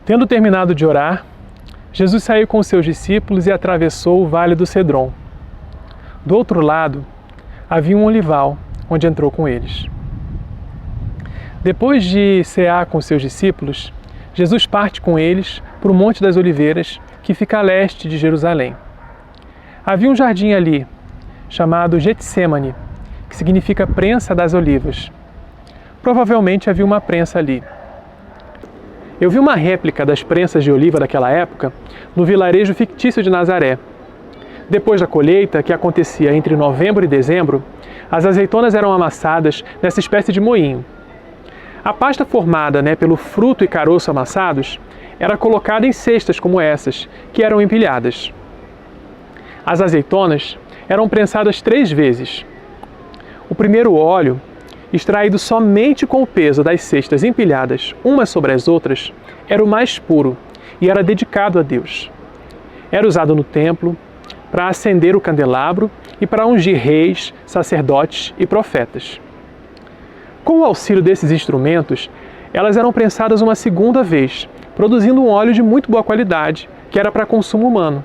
Tendo terminado de orar, Jesus saiu com os seus discípulos e atravessou o vale do Cedron. Do outro lado, havia um olival, onde entrou com eles. Depois de cear com os seus discípulos, Jesus parte com eles para o Monte das Oliveiras, que fica a leste de Jerusalém. Havia um jardim ali, chamado Getsêmani, que significa prensa das olivas. Provavelmente havia uma prensa ali. Eu vi uma réplica das prensas de oliva daquela época no vilarejo fictício de Nazaré. Depois da colheita, que acontecia entre novembro e dezembro, as azeitonas eram amassadas nessa espécie de moinho. A pasta formada pelo fruto e caroço amassados era colocada em cestas como essas, que eram empilhadas. As azeitonas eram prensadas 3 vezes. O primeiro óleo, extraído somente com o peso das cestas empilhadas umas sobre as outras, era o mais puro e era dedicado a Deus. Era usado no templo para acender o candelabro e para ungir reis, sacerdotes e profetas. Com o auxílio desses instrumentos, elas eram prensadas uma segunda vez, produzindo um óleo de muito boa qualidade, que era para consumo humano.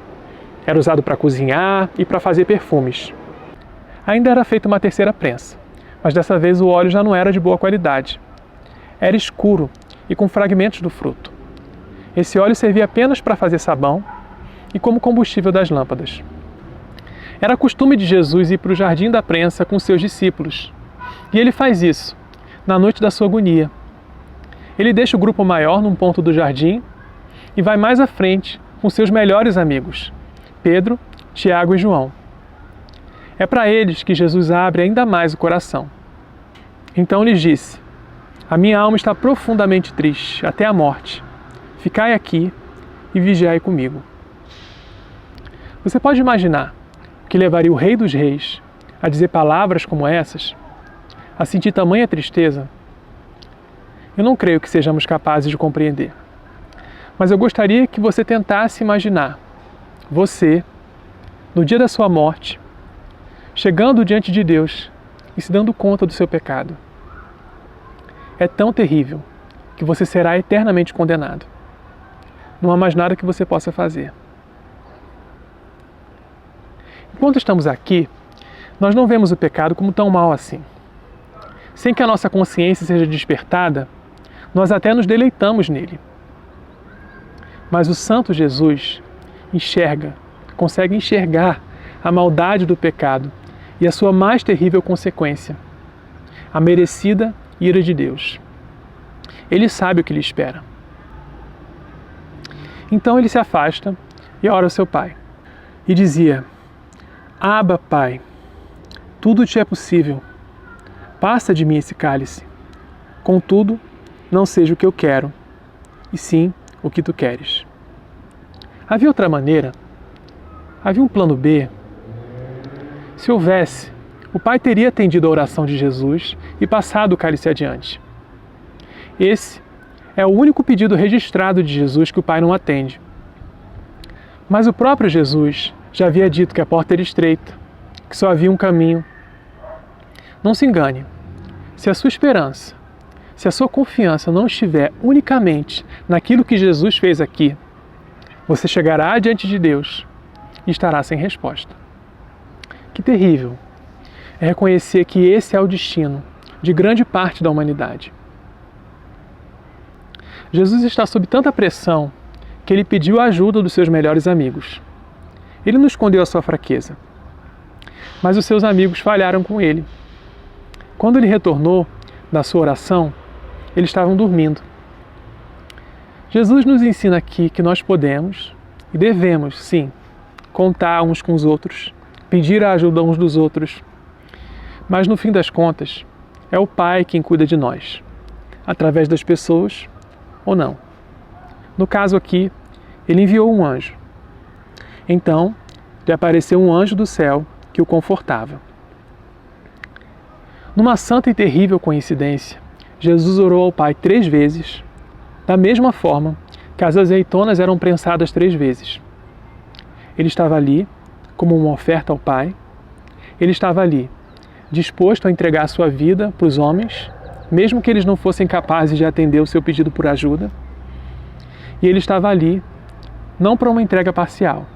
Era usado para cozinhar e para fazer perfumes. Ainda era feita uma terceira prensa, mas dessa vez o óleo já não era de boa qualidade. Era escuro e com fragmentos do fruto. Esse óleo servia apenas para fazer sabão e como combustível das lâmpadas. Era costume de Jesus ir para o jardim da prensa com seus discípulos. E ele faz isso na noite da sua agonia. Ele deixa o grupo maior num ponto do jardim e vai mais à frente com seus melhores amigos, Pedro, Tiago e João. É para eles que Jesus abre ainda mais o coração. Então lhes disse: "A minha alma está profundamente triste, até a morte. Ficai aqui e vigiai comigo." Você pode imaginar que levaria o Rei dos Reis a dizer palavras como essas? A sentir tamanha tristeza? Eu não creio que sejamos capazes de compreender. Mas eu gostaria que você tentasse imaginar você, no dia da sua morte, chegando diante de Deus e se dando conta do seu pecado. É tão terrível que você será eternamente condenado. Não há mais nada que você possa fazer. Enquanto estamos aqui, nós não vemos o pecado como tão mal assim. Sem que a nossa consciência seja despertada, nós até nos deleitamos nele. Mas o Santo Jesus consegue enxergar a maldade do pecado e a sua mais terrível consequência, a merecida ira de Deus. Ele sabe o que lhe espera. Então ele se afasta e ora ao seu pai. E dizia: "Abba, Pai, tudo te é possível. Passa de mim esse cálice. Contudo, não seja o que eu quero, e sim o que tu queres." Havia outra maneira? Havia um plano B? Se houvesse, o pai teria atendido a oração de Jesus e passado o cálice adiante. Esse é o único pedido registrado de Jesus que o pai não atende. Mas o próprio Jesus já havia dito que a porta era estreita, que só havia um caminho. Não se engane. Se a sua esperança, se a sua confiança não estiver unicamente naquilo que Jesus fez aqui, você chegará diante de Deus e estará sem resposta. Que terrível é reconhecer que esse é o destino de grande parte da humanidade. Jesus está sob tanta pressão que ele pediu a ajuda dos seus melhores amigos. Ele não escondeu a sua fraqueza, mas os seus amigos falharam com ele. Quando ele retornou da sua oração, eles estavam dormindo. Jesus nos ensina aqui que nós podemos e devemos, sim, contar uns com os outros, pedir a ajuda uns dos outros. Mas no fim das contas, é o Pai quem cuida de nós, através das pessoas ou não. No caso aqui, ele enviou um anjo. Então, lhe apareceu um anjo do céu que o confortava. Numa santa e terrível coincidência, Jesus orou ao Pai 3 vezes, da mesma forma que as azeitonas eram prensadas 3 vezes. Ele estava ali como uma oferta ao Pai. Ele estava ali, disposto a entregar a sua vida para os homens, mesmo que eles não fossem capazes de atender o seu pedido por ajuda. E ele estava ali, não para uma entrega parcial,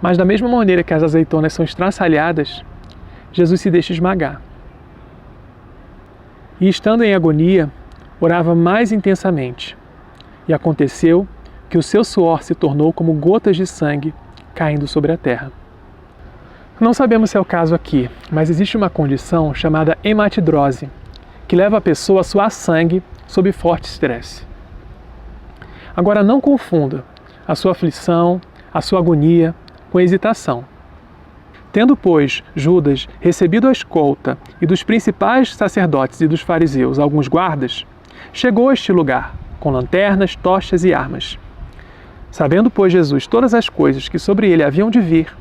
mas da mesma maneira que as azeitonas são estraçalhadas, Jesus se deixa esmagar. E estando em agonia, orava mais intensamente. E aconteceu que o seu suor se tornou como gotas de sangue caindo sobre a terra. Não sabemos se é o caso aqui, mas existe uma condição chamada hematidrose, que leva a pessoa a suar sangue sob forte estresse. Agora não confunda a sua aflição, a sua agonia com hesitação. Tendo, pois, Judas recebido a escolta e dos principais sacerdotes e dos fariseus alguns guardas, chegou a este lugar, com lanternas, tochas e armas. Sabendo, pois, Jesus todas as coisas que sobre ele haviam de vir,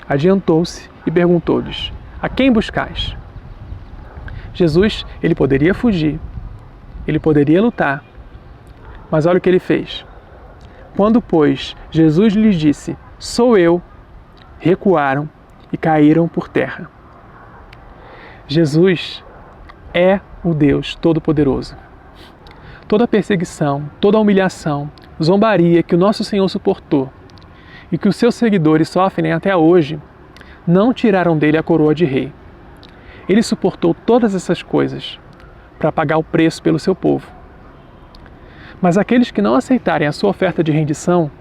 adiantou-se e perguntou-lhes: a quem buscais? Jesus, ele poderia fugir, ele poderia lutar, mas olha o que ele fez. Quando, pois, Jesus lhes disse: sou eu, recuaram e caíram por terra. Jesus é o Deus Todo-Poderoso. Toda a perseguição, toda a humilhação, zombaria que o nosso Senhor suportou e que os seus seguidores sofrem até hoje, não tiraram dele a coroa de rei. Ele suportou todas essas coisas para pagar o preço pelo seu povo. Mas aqueles que não aceitarem a sua oferta de rendição,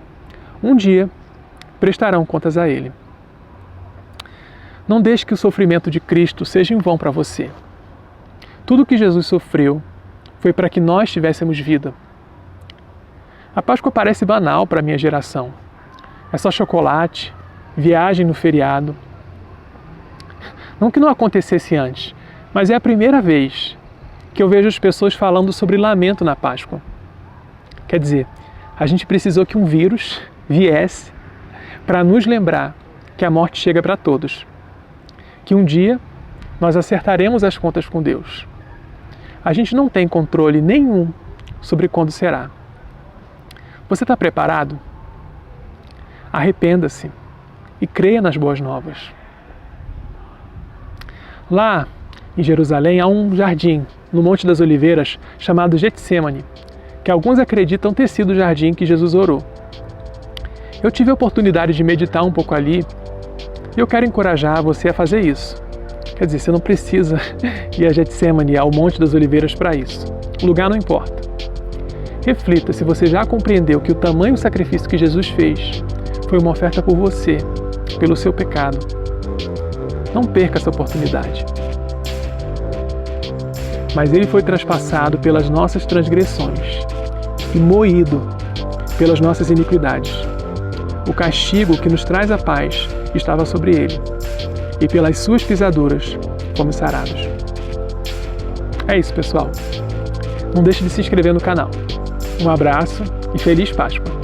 um dia prestarão contas a ele. Não deixe que o sofrimento de Cristo seja em vão para você. Tudo que Jesus sofreu foi para que nós tivéssemos vida. A Páscoa parece banal para a minha geração. É só chocolate, viagem no feriado. Não que não acontecesse antes, mas é a primeira vez que eu vejo as pessoas falando sobre lamento na Páscoa. Quer dizer, a gente precisou que um vírus viesse para nos lembrar que a morte chega para todos. Que um dia nós acertaremos as contas com Deus. A gente não tem controle nenhum sobre quando será. Você está preparado? Arrependa-se e creia nas boas novas. Lá em Jerusalém há um jardim, no Monte das Oliveiras, chamado Getsemane, que alguns acreditam ter sido o jardim que Jesus orou. Eu tive a oportunidade de meditar um pouco ali e eu quero encorajar você a fazer isso. Quer dizer, você não precisa ir a Getsemane, ao Monte das Oliveiras para isso. O lugar não importa. Reflita se você já compreendeu que o tamanho do sacrifício que Jesus fez foi uma oferta por você, pelo seu pecado. Não perca essa oportunidade. Mas ele foi traspassado pelas nossas transgressões e moído pelas nossas iniquidades. O castigo que nos traz a paz estava sobre ele, e pelas suas pisaduras fomos sarados. É isso, pessoal. Não deixe de se inscrever no canal. Um abraço e feliz Páscoa!